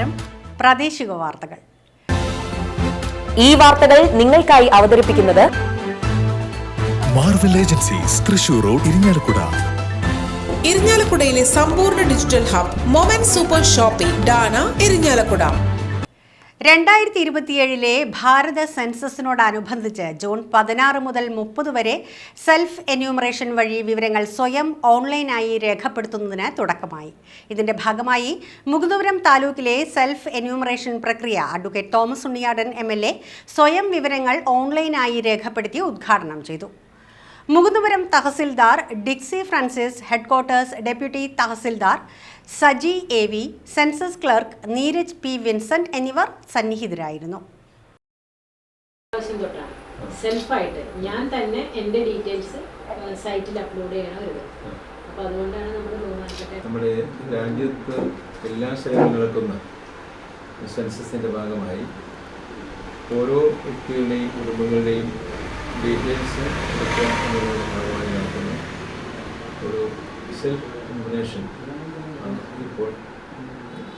നമസ്കാരം. പ്രാദേശിക വാർത്തകൾ. ഈ വാർത്തകൾ നിങ്ങൾക്കായി അവതരിപ്പിക്കുന്നത് Marvel agencies, Thrissur road, Irinjalakuda. ഇരിഞ്ഞാലക്കുടയിലെ സമ്പൂർണ്ണ digital hub moment super shopping ഡാന, ഇരിഞ്ഞാലക്കുട. 2027 ഭാരത സെൻസസിനോടനുബന്ധിച്ച് ജൂൺ 16 മുതൽ 30 വരെ സെൽഫ് എന്യൂമറേഷൻ വഴി വിവരങ്ങൾ സ്വയം ഓൺലൈനായി രേഖപ്പെടുത്തുന്നതിന് തുടക്കമായി. ഇതിന്റെ ഭാഗമായി മുകുന്ദപുരം താലൂക്കിലെ സെൽഫ് എന്യൂമറേഷൻ പ്രക്രിയ അഡ്വക്കേറ്റ് തോമസ് ഉണ്ണിയാടൻ MLA സ്വയം വിവരങ്ങൾ ഓൺലൈനായി രേഖപ്പെടുത്തി ഉദ്ഘാടനം ചെയ്തു. Mukundapuram tahsildar ഡിക്സി Francis, headquarters deputy tahsildar Saji AV, census clerk Neeraj P. Vincent എന്നിവർ സന്നിഹിതരായിരുന്നു. സെൽഫായിട്ട് ഞാൻ തന്നെ എൻ്റെ ഡീറ്റെയിൽസ് സൈറ്റിൽ അപ്ലോഡ് ചെയ്യണമായിരുന്നു. അപ്പോൾ അതുകൊണ്ടാണ് നമ്മുടെ രാജ്യത്ത് എല്ലാ സ്ഥലങ്ങളും നടക്കുന്ന സെൻസസിൻ്റെ ഭാഗമായി ഓരോ വ്യക്തികളുടെയും കുടുംബങ്ങളുടെയും ഡീറ്റെയിൽസ് എടുക്കുക എന്നതിൻ്റെ ഭാഗമായി നടക്കുന്ന ഒരു സെൽഫ് ഇൻഫർമേഷൻ ആണ് ഇപ്പോൾ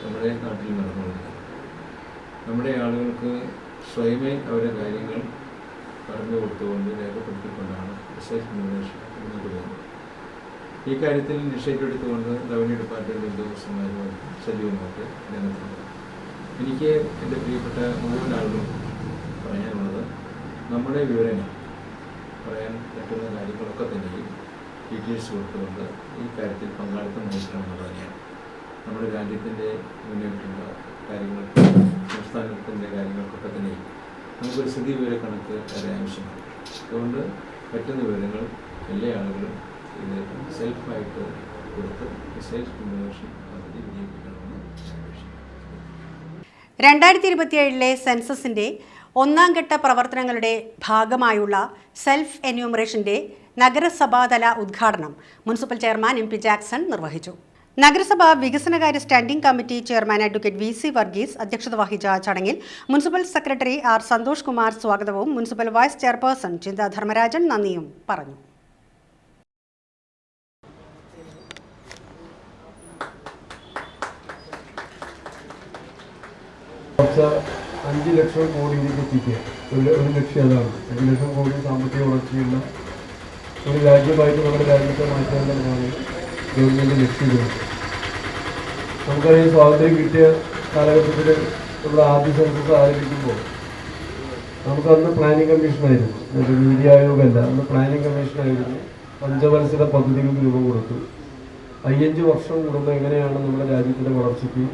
നമ്മുടെ നാട്ടിൽ നടന്നുകൊണ്ടിരിക്കുന്നത്. നമ്മുടെ ആളുകൾക്ക് സ്വയമേ അവരുടെ കാര്യങ്ങൾ പറഞ്ഞു കൊടുത്തുകൊണ്ട് രേഖപ്പെടുത്തിക്കൊണ്ടാണ് സെൽഫ് ഇൻഫർമേഷൻ മുന്നോട്ട്. ഈ കാര്യത്തിൽ ഇനിഷ്യേറ്റീവ് എടുത്തുകൊണ്ട് റവന്യൂ ഡിപ്പാർട്ട്മെൻറ്റ് ഉദ്യോഗസ്ഥന്മാരുമായി സജീവമായിട്ട് രംഗത്തുണ്ട്. എനിക്ക് എൻ്റെ പ്രിയപ്പെട്ട മുഴുവൻ ആളുകളും പറയാനുള്ളത്, നമ്മുടെ വിവരങ്ങൾ പറയാൻ പറ്റുന്ന കാര്യങ്ങളൊക്കെ തന്നെയും ഡീറ്റെയിൽസ് കൊടുത്തുകൊണ്ട് ഈ കാര്യത്തിൽ പങ്കാളിത്തം വഹിക്കണമെന്നുള്ളത് തന്നെയാണ്. നമ്മുടെ രാജ്യത്തിൻ്റെ മുന്നേറ്റുള്ള കാര്യങ്ങൾക്ക്, സംസ്ഥാനത്തിൻ്റെ കാര്യങ്ങൾക്കൊക്കെ തന്നെയും നമുക്കൊരു സ്ഥിതി വിവര കണക്ക് വളരെ ആവശ്യമാണ്. അതുകൊണ്ട് പറ്റുന്ന വിവരങ്ങൾ എല്ലാ ആളുകളും ഇത് സെൽഫായിട്ട് കൊടുത്ത് സെൽഫ് ഇൻഫർമേഷൻ പദ്ധതി വിനിയോഗിക്കണമെന്ന് അപേക്ഷിക്കുന്നു. 2027 സെൻസസിന്റെ ഒന്നാം ഘട്ട പ്രവർത്തനങ്ങളുടെ ഭാഗമായുള്ള സെൽഫ് എന്യൂമറേഷന്റെ നഗരസഭാതല ഉദ്ഘാടനം മുനിസിപ്പൽ ചെയർമാൻ MP ജാക്സൺ നിർവഹിച്ചു. നഗരസഭ വികസനകാര്യ standing committee chairman advocate VC Varghese അധ്യക്ഷത വഹിച്ച ചടങ്ങിൽ municipal secretary R. Santhosh Kumar സ്വാഗതവും മുനിസിപ്പൽ വൈസ് ചെയർപേഴ്സൺ ചിന്ത ധർമ്മരാജൻ നന്ദിയും പറഞ്ഞു. $5 ലക്ഷം കോടിയിലേക്ക് എത്തിക്കുക ഒരു ലക്ഷ്യം അതാണ്. 5 ലക്ഷം കോടി സാമ്പത്തിക വളർച്ചയുള്ള ഒരു രാജ്യമായിട്ട് നമ്മുടെ രാജ്യത്തെ മാറ്റേണ്ടതാണ് ഗവൺമെൻറ് ലക്ഷ്യമിടുന്നത്. നമുക്കറിയാം, സ്വാതന്ത്ര്യം കിട്ടിയ കാലഘട്ടത്തിൽ നമ്മുടെ ആദ്യ സെൻസസ് ആരംഭിക്കുമ്പോൾ നമുക്കന്ന് പ്ലാനിംഗ് കമ്മീഷനായിരുന്നു, നീതി ആയോഗല്ല, അന്ന് പ്ലാനിംഗ് കമ്മീഷനായിരുന്നു. പഞ്ചവത്സര പദ്ധതികൾക്ക് രൂപം കൊടുത്തു. 5 വർഷം കൂടുമ്പോൾ എങ്ങനെയാണ് നമ്മുടെ രാജ്യത്തിൻ്റെ വളർച്ചയ്ക്ക്,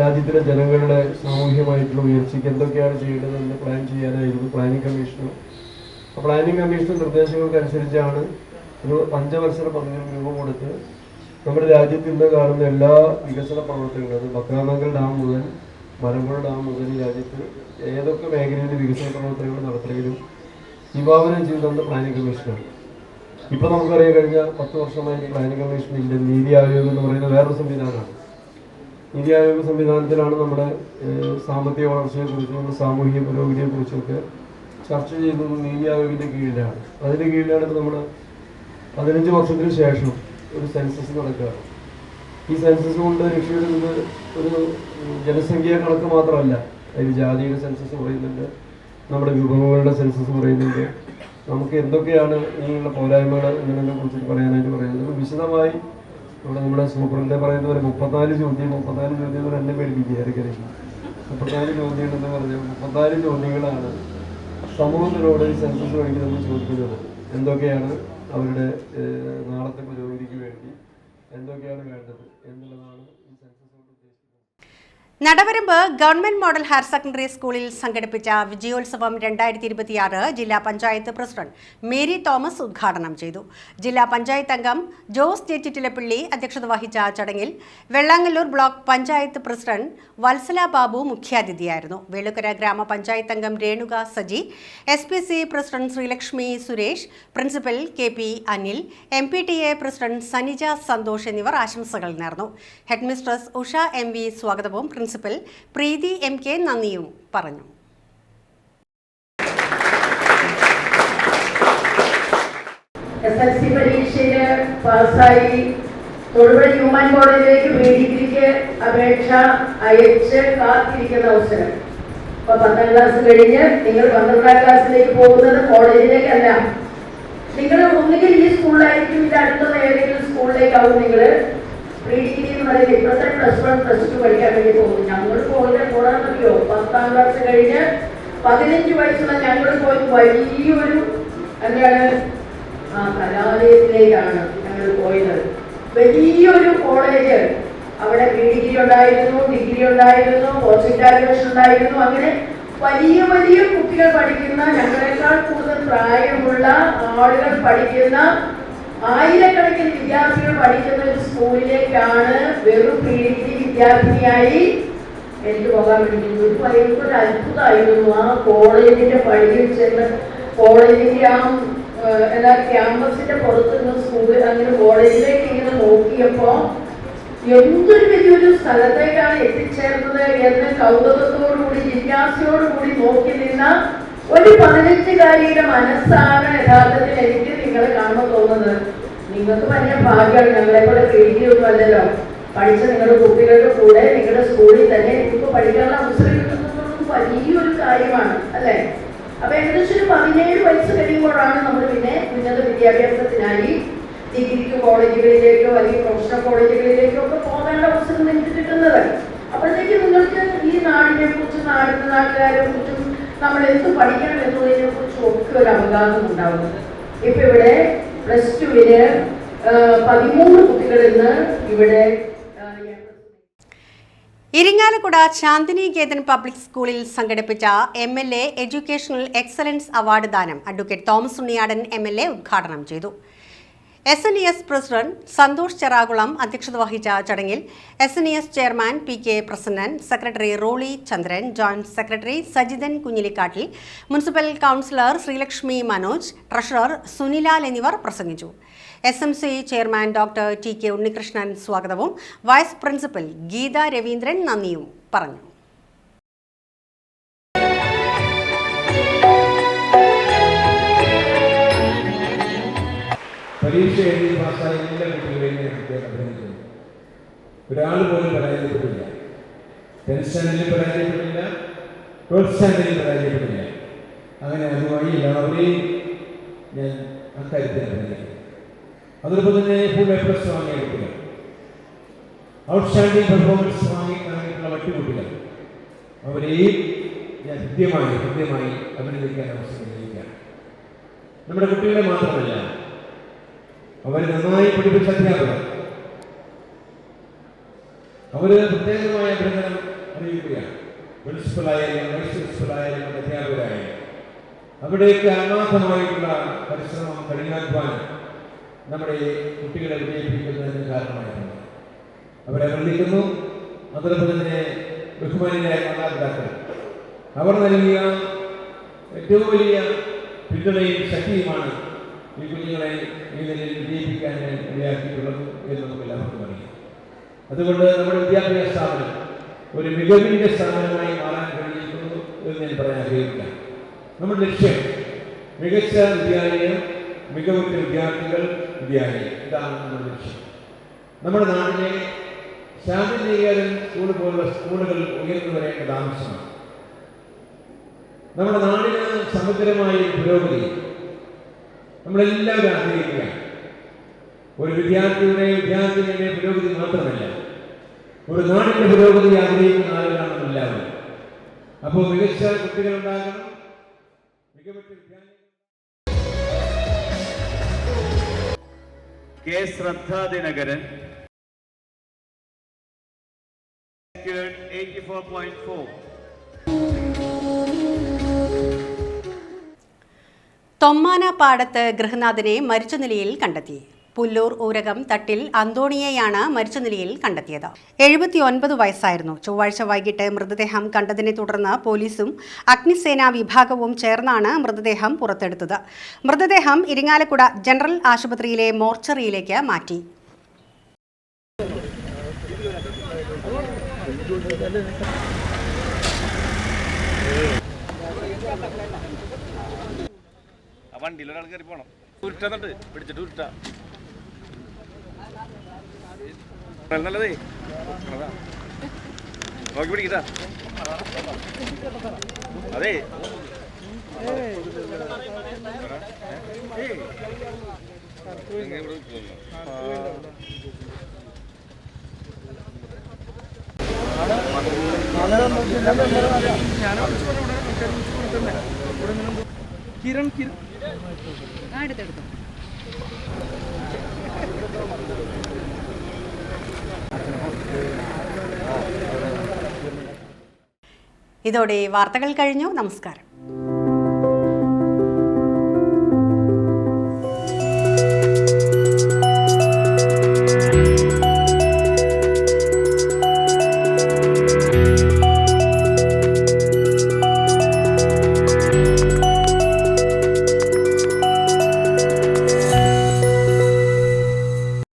രാജ്യത്തിലെ ജനങ്ങളുടെ സാമൂഹ്യമായിട്ടുള്ള ഉയർച്ചയ്ക്ക് എന്തൊക്കെയാണ് ചെയ്യേണ്ടതെന്ന് പ്ലാൻ ചെയ്യാനായിരുന്നു പ്ലാനിംഗ് കമ്മീഷന്. ആ പ്ലാനിംഗ് കമ്മീഷൻ നിർദ്ദേശങ്ങൾക്കനുസരിച്ചാണ് ഒരു പഞ്ചവത്സര പദ്ധതികൾ രൂപം കൊടുത്ത് നമ്മുടെ രാജ്യത്ത് ഇന്ന് കാണുന്ന എല്ലാ വികസന പ്രവർത്തനങ്ങളും, അത് ബക്രാനങ്കൽ ഡാം മുതൽ മലമ്പുഴ ഡാം മുതൽ ഈ രാജ്യത്ത് ഏതൊക്കെ മേഖലയിൽ വികസന പ്രവർത്തനങ്ങൾ നടത്തണമെങ്കിലും വിഭാവനം ചെയ്തത് പ്ലാനിംഗ് കമ്മീഷനാണ്. ഇപ്പോൾ നമുക്കറിയാം, കഴിഞ്ഞ 10 വർഷമായി planning commission Indian NITI Aayog എന്ന് പറയുന്ന വേറൊരു സംവിധാനമാണ്. നീതി ആയോഗ് സംവിധാനത്തിലാണ് നമ്മുടെ സാമ്പത്തിക വളർച്ചയെക്കുറിച്ചും സാമൂഹിക പുരോഗതിയെക്കുറിച്ചൊക്കെ ചർച്ച ചെയ്യുന്നത് നീതി ആയോഗിൻ്റെ കീഴിലാണ്. അതിൻ്റെ കീഴിലാണ് ഇപ്പോൾ നമ്മൾ 15 വർഷത്തിന് ശേഷം ഒരു സെൻസസ് നടക്കുകയാണ്. ഈ സെൻസസ് കൊണ്ട് ലക്ഷ്യമിടുന്നത് ഒരു ജനസംഖ്യാ കണക്ക് മാത്രമല്ല. അതിൽ ജാതിയുടെ സെൻസസ് പറയുന്നുണ്ട്, നമ്മുടെ വിഭവങ്ങളുടെ സെൻസസ് പറയുന്നുണ്ട്, നമുക്ക് എന്തൊക്കെയാണ് ഇനിയുള്ള പോരായ്മകൾ എന്നതിനെ കുറിച്ചിട്ട് പറയാനായിട്ട് പറയുന്നത്. വിശദമായി നമ്മുടെ സൂപ്രണ്ടെ പറയുന്ന പോലെ 34 ചോദ്യം എന്നെ പേടിപ്പിക്കുക. ഇടയ്ക്കിടയ്ക്ക് 34 ചോദ്യങ്ങളെന്ന് പറഞ്ഞാൽ 34 ചോദ്യങ്ങളാണ് സമൂഹത്തിനോട് ഈ സെൻസസ് വഴി നമ്മൾ ചോദിക്കുന്നത്. എന്തൊക്കെയാണ് അവരുടെ നാളത്തെ പുരോഗതിക്ക് വേണ്ടി എന്തൊക്കെയാണ് വേണ്ടത് എന്നുള്ളതാണ് ഈ സെൻസസ് കൊണ്ട് ഉദ്ദേശിക്കുന്നത്. Nadavaramba government model higher secondary സ്കൂളിൽ സംഘടിപ്പിച്ച വിജയോത്സവം 2026 ജില്ലാ പഞ്ചായത്ത് പ്രസിഡന്റ് മേരി തോമസ് ഉദ്ഘാടനം ചെയ്തു. ജില്ലാ പഞ്ചായത്ത് അംഗം ജോസ് ജെറ്റിറ്റിലപ്പള്ളി അധ്യക്ഷത വഹിച്ച ചടങ്ങിൽ വെള്ളാങ്ങല്ലൂർ ബ്ലോക്ക് പഞ്ചായത്ത് പ്രസിഡന്റ് വത്സല ബാബു മുഖ്യാതിഥിയായിരുന്നു. വേളുക്കര ഗ്രാമപഞ്ചായത്ത് അംഗം Renuka Saji, SPC president Sreelakshmi Suresh, principal KP Anil, MPTA president Sanija Santhosh എന്നിവർ ആശംസകൾ നേർന്നു. ഹെഡ്മിസ്ട്രസ് ഉഷ MV സ്വാഗതവും പ്രിൻസിപ്പൽ പ്രീതി MK നന്ദിയും പറഞ്ഞു. SLC പരീക്ഷയിൽ പാസ്സായി തൊടുപുഴ ഹ്യൂമൻ കോളേജിലേക്ക് ഡിഗ്രിക്ക് അപേക്ഷ അയച്ച് കാത്തിരിക്കുന്ന അവസരം. അപ്പൊ 10ാം ക്ലാസ് കഴിഞ്ഞ് നിങ്ങൾ 12ാം ക്ലാസ്സിലേക്ക് പോകുന്നത് കോളേജിലേക്കല്ല. നിങ്ങൾ ഒന്നുകിൽ ഈ സ്കൂളിലായിരിക്കും, ഇത് അടുത്തുള്ള ഏതെങ്കിലും സ്കൂളിലേക്കാവും നിങ്ങൾ പ്രീ ഡിഗ്രി എന്ന് പറയുന്നത്. ഇപ്പോഴത്തെ +1 +2 പഠിക്കാൻ വേണ്ടി പോകും. ഞങ്ങൾ പോകാന്നറിയോ, 10ാം ക്ലാസ് കഴിഞ്ഞ് 15 വയസ്സുള്ള ഞങ്ങൾ പോയി വലിയൊരു കലാലയത്തിലേക്കാണ് ഞങ്ങൾ പോയത്. വലിയൊരു കോളേജ്, അവിടെ പ്രീ ഡിഗ്രി ഉണ്ടായിരുന്നു, ഡിഗ്രി ഉണ്ടായിരുന്നു, പോസ്റ്റ് ഗ്രാജുവേഷൻ ഉണ്ടായിരുന്നു. അങ്ങനെ വലിയ വലിയ കുട്ടികൾ പഠിക്കുന്ന, ഞങ്ങളെക്കാൾ കൂടുതൽ പ്രായമുള്ള ആളുകൾ പഠിക്കുന്ന, ആയിരക്കണക്കിന് വിദ്യാർത്ഥികൾ പഠിക്കുന്ന ഒരു സ്കൂളിലേക്കാണ് വെറും പ്രീ ഡിഗ്രി വിദ്യാർത്ഥിനിയായി എനിക്ക് പോകാൻ വേണ്ടിയിരുന്നു. ഒരു ഭയങ്കര അത്ഭുതമായിരുന്നു. ആ കോളേജിന്റെ പടിയിൽ ചെന്ന് കോളേജിന്റെ ക്യാമ്പസിന്റെ പുറത്തുനിന്ന് സ്കൂളിൽ അങ്ങനെ കോളേജിലേക്ക് ഇങ്ങനെ നോക്കിയപ്പോ എന്തൊരു വലിയൊരു സ്ഥലത്തേക്കാണ് എത്തിച്ചേർന്നത് എന്ന് കൗതുകത്തോടുകൂടി ജിജ്ഞാസയോടുകൂടി നോക്കി നിന്ന ഒരു 15-കാരിയുടെ മനസ്സാണ് യഥാർത്ഥത്തിൽ എനിക്ക് നിങ്ങളെ കാണുമ്പോൾ തോന്നുന്നത്. നിങ്ങൾക്ക് വലിയ ഭാഗ്യമാണ്. ഞങ്ങളെ പോലെ പേടിയൊന്നും അല്ലല്ലോ. പഠിച്ച നിങ്ങളുടെ കുട്ടികളുടെ കൂടെ നിങ്ങളുടെ സ്കൂളിൽ തന്നെ നിങ്ങൾക്ക് പഠിക്കാനുള്ള അവസരം കിട്ടുന്നത് വലിയൊരു കാര്യമാണ്, അല്ലേ? അപ്പൊ ഏകദേശം ഒരു 17 വയസ്സ് കഴിയുമ്പോഴാണ് നമ്മൾ പിന്നെ ഉന്നത വിദ്യാഭ്യാസത്തിനായി ഡിഗ്രിക്ക് കോളേജുകളിലേക്കോ അല്ലെങ്കിൽ പ്രൊഫഷണൽ കോളേജുകളിലേക്കോ ഒക്കെ പോകേണ്ട അവസരം നിങ്ങൾക്ക് കിട്ടുന്നത്. അപ്പോഴത്തേക്ക് നിങ്ങൾക്ക് ഈ നാടിനെ കുറിച്ചും നാട്ടുകാരെ കുറിച്ചും നമ്മൾ എന്ത് പഠിക്കണം എന്നതിനെ കുറിച്ചും ഒക്കെ ഒരു അവഗാഹം ഉണ്ടാവുന്നത്. ഇപ്പൊ ഇവിടെ +2-ന് 13 കുട്ടികൾ ഇന്ന് ഇവിടെ ഇരിങ്ങാലക്കുട ശാന്തിനികേതൻ പബ്ലിക് സ്കൂളിൽ സംഘടിപ്പിച്ച MLA എഡ്യൂക്കേഷണൽ എക്സലൻസ് അവാർഡ് ദാനം അഡ്വക്കേറ്റ് തോമസ് ഉണ്ണിയാടൻ MLA ഉദ്ഘാടനം ചെയ്തു. SNES പ്രസിഡന്റ് സന്തോഷ് ചെറാകുളം അധ്യക്ഷത വഹിച്ച ചടങ്ങിൽ SNES chairman PK Prasannan, secretary Roly Chandran, joint secretary Sajithan കുഞ്ഞിലിക്കാട്ടിൽ, municipal councillor Sreelakshmi Manoj, treasurer Sunilal എന്നിവർ പ്രസംഗിച്ചു. SMC ചെയർമാൻ ഡോക്ടർ TK ഉണ്ണികൃഷ്ണൻ സ്വാഗതവും വൈസ് പ്രിൻസിപ്പൽ ഗീത രവീന്ദ്രൻ നന്ദിയും പറഞ്ഞു. പരീക്ഷ എഴുതി പാസ്സായ എല്ലാ കുട്ടികളെയും അഭിനന്ദിക്കുന്നു. ഒരാൾ പോലും പരാജയപ്പെട്ടില്ല. 10th സ്റ്റാൻഡേർഡിൽ പരാജയപ്പെട്ടില്ല, 12th സ്റ്റാൻഡേർഡിൽ പരാജയപ്പെട്ടില്ല. അങ്ങനെ അതുമായി എല്ലാവരെയും ഞാൻ അക്കാര്യത്തിൽ അഭിനന്ദിക്കുന്നു. അതോടൊപ്പം തന്നെ ഫുൾ A+ വാങ്ങിയ കുട്ടികൾ, ഔട്ട്സ്റ്റാൻഡിംഗ് പെർഫോമൻസ് വാങ്ങിയിട്ടുള്ള മറ്റു കുട്ടികൾ, അവരെയും ഞാൻ ഹൃദ്യമായി അഭിനന്ദിക്കാൻ അവസരം ലഭിക്കുകയാണ്. നമ്മുടെ കുട്ടികളെ മാത്രമല്ല, അവർ നന്നായി പഠിപ്പിച്ച അധ്യാപകർ, അവര് പ്രത്യേകമായ അഭിനന്ദനം അറിയിക്കുകയാണ്. പ്രിൻസിപ്പലായാലും വൈസ് പ്രിൻസിപ്പലായാലും അധ്യാപകരായാലും അവിടേക്ക് അനാഥമായിട്ടുള്ള പരിശ്രമം, കഠിനാധ്വാനം നമ്മുടെ കുട്ടികളെ വിജയിപ്പിക്കുന്നതിന് കാരണമായിട്ടുണ്ട്. അവരെ അഭിനന്ദിക്കുന്നു. അതോടൊപ്പം തന്നെ ബഹുമാന്യരായ മാതാപിതാക്കൾ, അവർ നൽകിയ ഏറ്റവും വലിയ പിന്തുണയും ശക്തിയുമാണ് ഈ കുഞ്ഞുങ്ങളെ ഈ നിലയിൽ വിജയിപ്പിക്കാൻ ഇടയാക്കിയിട്ടുള്ളത് എന്ന് നമുക്ക് എല്ലാവർക്കും അറിയാം. അതുകൊണ്ട് നമ്മുടെ വിദ്യാഭ്യാസ സ്ഥാപനം ഒരു മികവിൻ്റെ സ്ഥാപനമായി മാറാൻ കഴിഞ്ഞിരിക്കുന്നു എന്ന് ഞാൻ പറയാൻ ആഗ്രഹിക്കാം. നമ്മുടെ ലക്ഷ്യം മികച്ച വിദ്യാലയം, മികവുറ്റ വിദ്യാർത്ഥികൾ, വിദ്യാലയം, ഇതാണ് നമ്മുടെ ലക്ഷ്യം. നമ്മുടെ നാട്ടിലെ ശാന്തിനികേതൻ സ്കൂൾ പോലുള്ള സ്കൂളുകൾ ഉയർന്നു വരേണ്ടത് ആവശ്യമാണ്. നമ്മുടെ നാടിന് സമഗ്രമായ പുരോഗതി നമ്മളെല്ലാവരും ആഗ്രഹിക്കുകയാണ്. ഒരു വിദ്യാർത്ഥിയുടെ പുരോഗതി മാത്രമല്ല, ഒരു നാടിന്റെ പുരോഗതി ആഗ്രഹിക്കുന്ന ആളുകളാണ് നമ്മളെല്ലാവരും. അപ്പോൾ മികച്ച കുട്ടികളുണ്ടാകണം, മികവുറ്റ വിദ്യാലയം. K. Shraddha Dinakaran 84.4. തൊമ്മാന പാടത്ത് ഗൃഹനാഥനെ മരിച്ച നിലയിൽ കണ്ടെത്തി. പുല്ലൂർ ഊരകം തട്ടിൽ അന്തോണിയെയാണ് മരിച്ച നിലയിൽ കണ്ടെത്തിയത്. 79 വയസ്സായിരുന്നു. ചൊവ്വാഴ്ച വൈകിട്ട് മൃതദേഹം കണ്ടതിനെ തുടർന്ന് പോലീസും അഗ്നിസേനാ വിഭാഗവും ചേർന്നാണ് മൃതദേഹം പുറത്തെടുത്തത്. മൃതദേഹം ഇരിങ്ങാലക്കുട ജനറൽ ആശുപത്രിയിലെ മോർച്ചറിയിലേക്ക് മാറ്റി. വണ്ടിയിൽ ഒരാൾ കയറി പോണം. ഉരുട്ടുന്നുണ്ട്, പിടിച്ചിട്ട് ഉരുട്ട. നല്ലതേ നോക്കി പിടിക്കട്ടാ അതെ കിരൺ ഇതോടെ വാർത്തകൾ കഴിഞ്ഞു. നമസ്കാരം.